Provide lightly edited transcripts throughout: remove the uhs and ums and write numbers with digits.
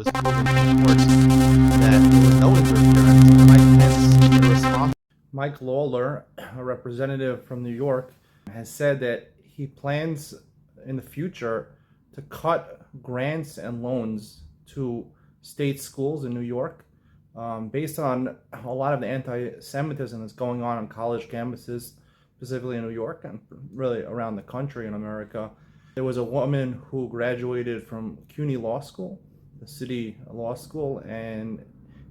just proving to the courts that there was no interference. And Mike Pence, irresponsible. Mike Lawler, a representative from New York, has said that he plans in the future to cut grants and loans to state schools in New York based on a lot of the anti-Semitism that's going on college campuses, specifically in New York and really around the country in America. There was a woman who graduated from CUNY Law School, the city law school, and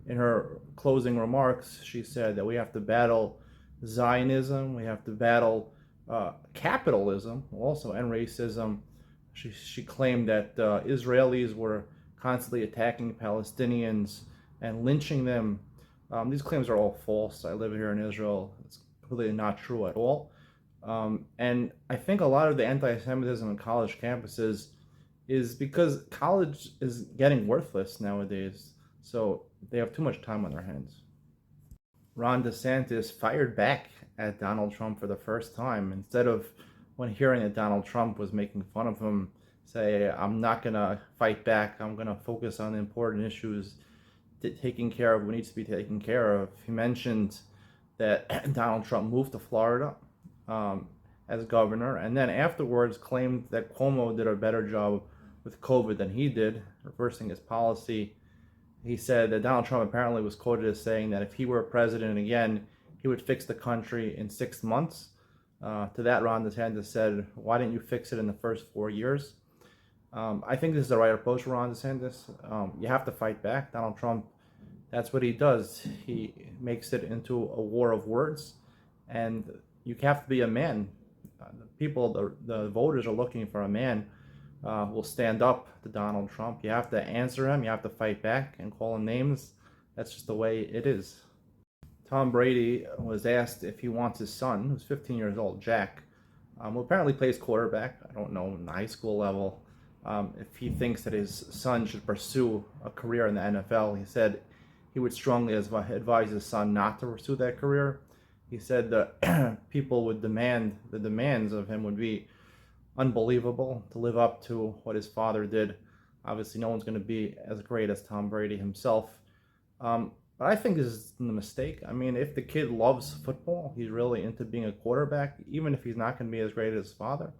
in her closing remarks, she said that we have to battle Zionism, we have to battle capitalism also, and racism. She claimed that Israelis were constantly attacking Palestinians and lynching them. These claims are all false. I live here in Israel. It's completely not true at all. And I think a lot of the anti-Semitism in college campuses is because college is getting worthless nowadays. So they have too much time on their hands. Ron DeSantis fired back at Donald Trump for the first time. Instead of, when hearing that Donald Trump was making fun of him, say, I'm not going to fight back. I'm going to focus on the important issues taking care of what needs to be taken care of. He mentioned that Donald Trump moved to Florida as governor, and then afterwards claimed that Cuomo did a better job with COVID than he did, reversing his policy. He said that Donald Trump apparently was quoted as saying that if he were president again, he would fix the country in 6 months. To that, Ron DeSantis said, why didn't you fix it in the first 4 years? I think this is the right approach for Ron DeSantis. You have to fight back. Donald Trump, that's what he does. He makes it into a war of words, and you have to be a man. The voters are looking for a man will stand up to Donald Trump. You have to answer him. You have to fight back and call him names. That's just the way it is. Tom Brady was asked if he wants his son, who's 15 years old, Jack, who apparently plays quarterback, I don't know, in the high school level, if he thinks that his son should pursue a career in the NFL. He said he would strongly advise his son not to pursue that career. He said that people would the demands of him would be unbelievable to live up to what his father did. Obviously, no one's going to be as great as Tom Brady himself. But I think this is a mistake. I mean, if the kid loves football, he's really into being a quarterback, even if he's not going to be as great as his father,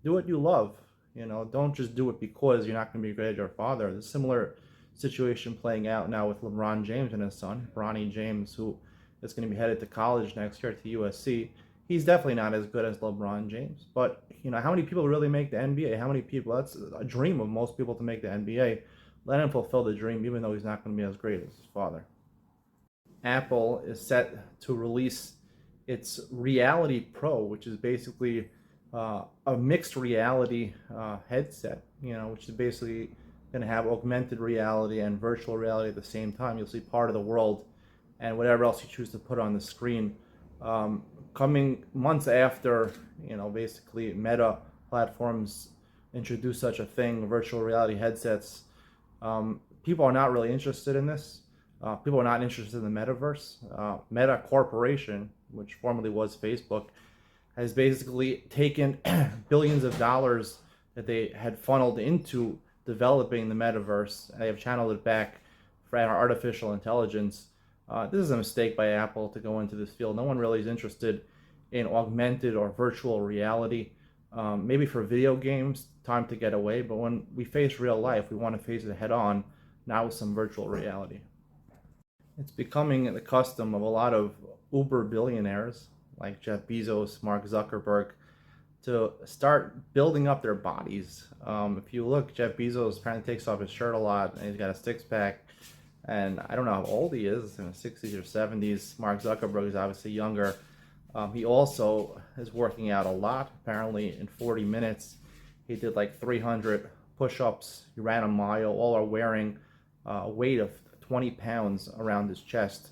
do what you love. You know, don't just do it because you're not going to be great as your father. There's a similar situation playing out now with LeBron James and his son, Bronny James, who is going to be headed to college next year to USC. He's definitely not as good as LeBron James. But, you know, how many people really make the NBA? How many people? That's a dream of most people to make the NBA. Let him fulfill the dream, even though he's not going to be as great as his father. Apple is set to release its Reality Pro, which is basically a mixed reality headset, you know, which is basically going to have augmented reality and virtual reality at the same time. You'll see part of the world and whatever else you choose to put on the screen. Coming months after, you know, basically Meta platforms introduce such a thing, virtual reality headsets, people are not really interested in this. People are not interested in the metaverse. Meta Corporation, which formerly was Facebook, has basically taken billions of dollars that they had funneled into developing the metaverse. They have channeled it back for artificial intelligence. This is a mistake by Apple to go into this field. No one really is interested in augmented or virtual reality. Maybe for video games, time to get away, but when we face real life, we want to face it head on, not with some virtual reality. It's becoming the custom of a lot of Uber billionaires like Jeff Bezos, Mark Zuckerberg, to start building up their bodies. If you look, Jeff Bezos apparently takes off his shirt a lot, and he's got a six-pack. And I don't know how old he is, in the 60s or 70s. Mark Zuckerberg is obviously younger. He also is working out a lot. Apparently, in 40 minutes, he did like 300 push-ups. He ran a mile. All are wearing a weight of 20 pounds around his chest.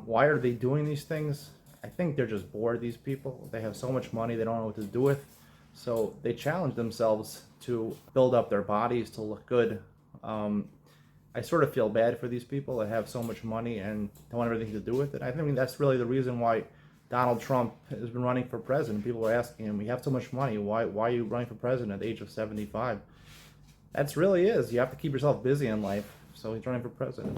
Why are they doing these things? I think they're just bored, these people. They have so much money, they don't know what to do with. So they challenge themselves to build up their bodies, to look good. I sort of feel bad for these people that have so much money and don't have anything to do with it. I think that's really the reason why Donald Trump has been running for president. People are asking him, we have so much money, why are you running for president at the age of 75? That's really is. You have to keep yourself busy in life. So he's running for president.